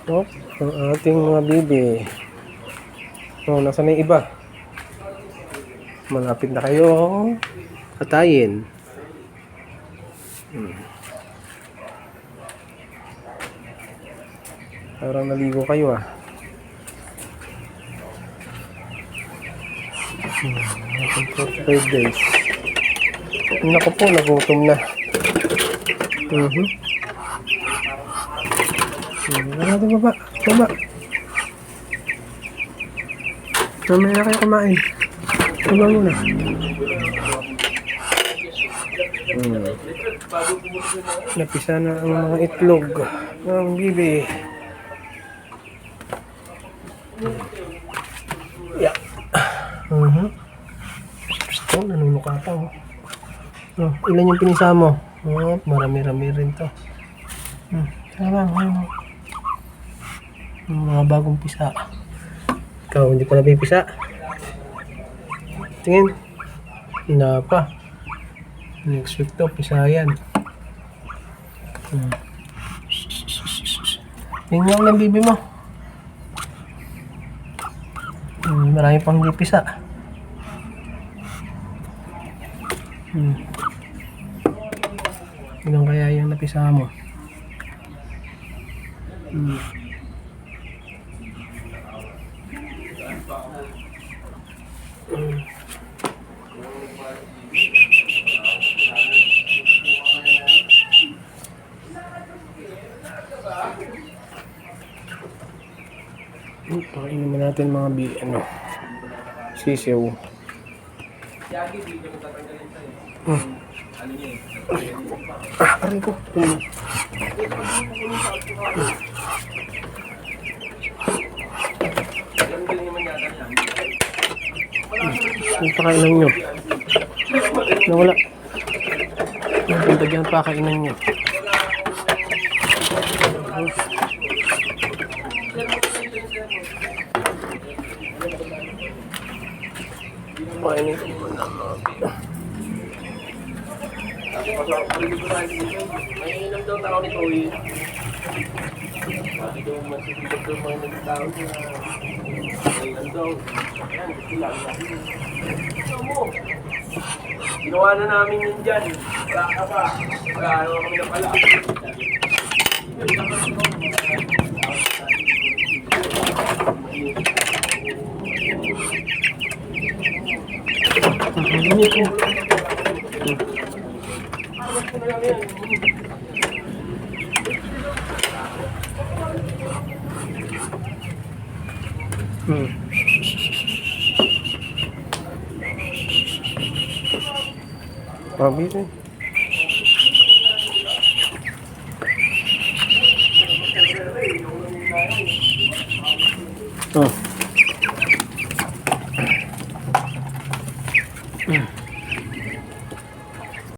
Oh, ang ating mga bibi. Oh, nasa na yung iba? Malapit na kayo patayin. Parang naligo kayo ah. 45 days. Naku po, nagutom na. Natin baba. Baba. Mamaya na kayo kumain. Baba muna. Napisa na ang mga itlog ng bibi. Yeah. Oh, nanunuka pa oh. Oh, ilan yung pinisa mo? Oh, marami-rami rin to. Mga bagong pisa. Ikaw, hindi pa napipisa? Tingin. Hina pa. Next week to, pisa yan. Tingnan lang bibi mo. Marami pang hindi pisa. Ilan kaya yung napisa mo? Pakainin naman natin mga sisiw. Aray ko. Yung pakainan nyo. Nawala. Punta dyan pakainan nyo. Pakainin ko muna. May inom daw tao nito eh. Sabi daw masisipag daw mga nagtao na may inom daw. Yan, gusto lang natin. Gusto mo. Ginawa na namin yun dyan. Wala ka pa. Wala kami na pala. Pabili. Oh.